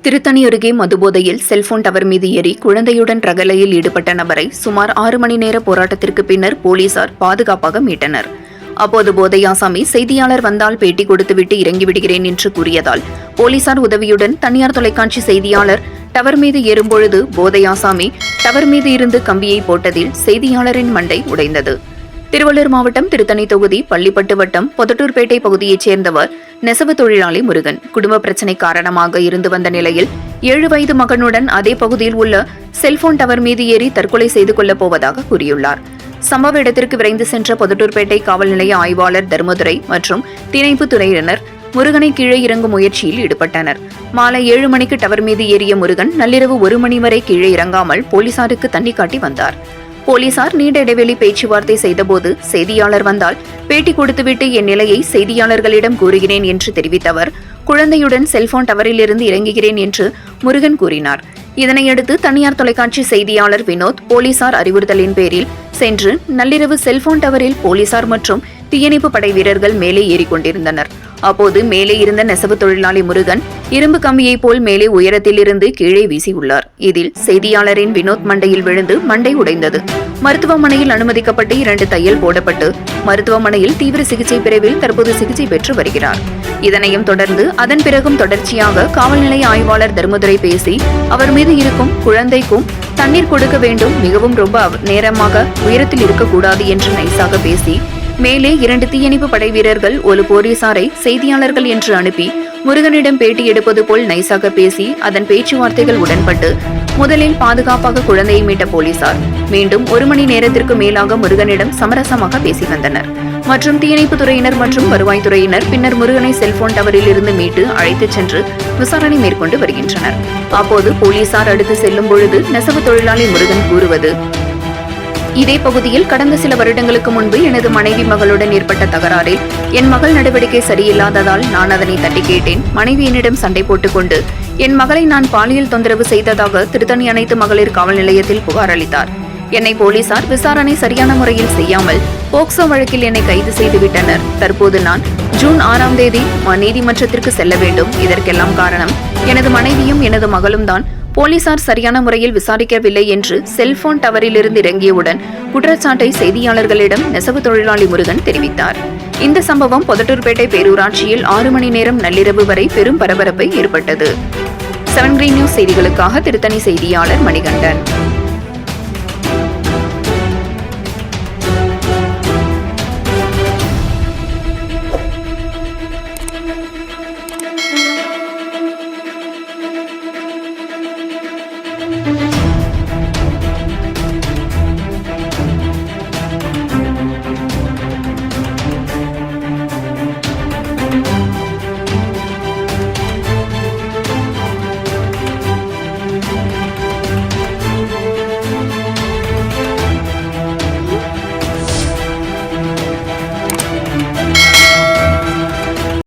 திருத்தணி அருகே மதுபோதையில் cellphone tower மீது ஏறி குழந்தையுடன் ரகளையில் ஈடுபட்ட நபரை சுமார் 6 மணி நேர போராட்டத்திற்கு பின்னர் போலீசார் பாதுகாப்பாக மீட்டனர். அப்போது போதையாசாமி செய்தியாளர் வந்தால் பேட்டி கொடுத்துவிட்டு இறங்கிவிடுகிறேன் என்று கூறியதால் போலீசார் உதவியுடன் தனியார் தொலைக்காட்சி செய்தியாளர் டவர் மீது ஏறும்பொழுது போதையாசாமி டவர் மீது இருந்து கம்பியை போட்டதில் செய்தியாளரின் மண்டை உடைந்தது. திருவள்ளூர் மாவட்டம் திருத்தணி தொகுதி பள்ளிப்பட்டு வட்டம் பொதட்டூர்பேட்டை பகுதியைச் சேர்ந்தவர் நெசவு தொழிலாளி முருகன். குடும்ப பிரச்சினை காரணமாக இருந்து வந்த நிலையில் 7 வயது மகனுடன் அதே பகுதியில் உள்ள செல்போன் டவர் மீது ஏறி தற்கொலை செய்து கொள்ளப் போவதாக கூறியுள்ளார். சம்பவ இடத்திற்கு விரைந்து சென்ற பொதட்டூர்பேட்டை காவல் நிலைய ஆய்வாளர் தர்மதுரை மற்றும் தீயணைப்பு துறையினர் முருகனை கீழே இறங்கும் முயற்சியில் ஈடுபட்டனர். மாலை 7 மணிக்கு டவர் மீது ஏறிய முருகன் நள்ளிரவு 1 மணி வரை கீழே இறங்காமல் போலீசாருக்கு தண்ணி காட்டி வந்தார். போலீசார் நீண்ட இடைவெளி பேச்சுவார்த்தை செய்தபோது செய்தியாளர் வந்தால் பேட்டி கொடுத்துவிட்டு என் நிலையை செய்தியாளர்களிடம் கூறுகிறேன் என்று தெரிவித்தவர் குழந்தையுடன் செல்போன் டவரிலிருந்து இறங்குகிறேன் என்று முருகன் கூறினார். இதனையடுத்து தனியார் தொலைக்காட்சி செய்தியாளர் வினோத் போலீசார் அறிவுறுத்தலின் பேரில் சென்று நள்ளிரவு செல்போன் டவரில் போலீசார் மற்றும் தீயணைப்பு படை வீரர்கள் மேலே ஏறிக்கொண்டிருந்தனர். அப்போது மேலே இருந்த நெசவு தொழிலாளி முருகன் இரும்பு கம்பியை போல் மேலே உயரத்திலிருந்து கீழே வீசியுள்ளார். இதில் செய்தியாளரின் வினோத் மண்டையில் விழுந்து மண்டை உடைந்தது. மருத்துவமனையில் அனுமதிக்கப்பட்டு 2 தையல் போடப்பட்டு மருத்துவமனையில் தீவிர சிகிச்சை பிரிவில் தற்போது சிகிச்சை பெற்று வருகிறார். இதனையும் தொடர்ந்து அதன் பிறகும் தொடர்ச்சியாக காவல் நிலைய ஆய்வாளர் தர்மதுரை பேசி அவர் மீது இருக்கும் குழந்தைக்கும் தண்ணீர் கொடுக்க வேண்டும், மிகவும் ரொம்ப நேரமாக உயரத்தில் இருக்கக்கூடாது என்று நைசாக பேசி மேலே 2 தீயணைப்பு படை வீரர்கள் ஒரு போலீசாரை செய்தியாளர்கள் என்று அனுப்பி முருகனிடம் பேட்டி எடுப்பது போல் நைசாக பேசி அதன் பேச்சுவார்த்தைகள் உடன்பட்டு முதலில் பாதுகாப்பாக குழந்தையை மீட்ட போலீசார் மீண்டும் 1 மணி நேரத்திற்கு மேலாக முருகனிடம் சமரசமாக பேசி வந்தனர். மற்றும் தீயணைப்பு துறையினர் மற்றும் வருவாய்த்துறையினர் பின்னர் முருகனை செல்போன் டவரில் இருந்து மீட்டு அழைத்துச் சென்று விசாரணை மேற்கொண்டு வருகின்றனர். அப்போது போலீசார் அடுத்து செல்லும் பொழுது நெசவு தொழிலாளி முருகன் கூறுவது, இதே பகுதியில் கடந்த சில வருடங்களுக்கு முன்பு எனது மனைவி மகளுடன் ஏற்பட்ட தகராறில் என் மகள் நடவடிக்கை சரியில்லாததால் நான் அதனை தட்டி கேட்டேன். மனைவி என்னிடம் சண்டை போட்டுக்கொண்டு என் மகளை நான் பாலியல் தொந்தரவு செய்ததாக திருத்தணி அனைத்து மகளிர் காவல் நிலையத்தில் புகார் அளித்தார். என்னை போலீசார் விசாரணை சரியான முறையில் செய்யாமல் போக்சோ வழக்கில் என்னை கைது செய்துவிட்டனர். தற்போது நான் ஜூன் 6ஆம் தேதி நீதிமன்றத்திற்கு செல்ல வேண்டும். இதற்கெல்லாம் காரணம் எனது மனைவியும் எனது மகளும் தான். போலீசார் சரியான முறையில் விசாரிக்கவில்லை என்று செல்போன் டவரிலிருந்து இறங்கியவுடன் குற்றச்சாட்டை செய்தியாளர்களிடம் நெசவு தொழிலாளி முருகன் தெரிவித்தார். இந்த சம்பவம் பொதட்டூர்பேட்டை பேரூராட்சியில் 6 மணி நேரம் நள்ளிரவு வரை பெரும் பரபரப்பை ஏற்பட்டது. 7 Green News செய்திகளுக்காக திருத்தணி செய்தியாளர் மணிகண்டன்.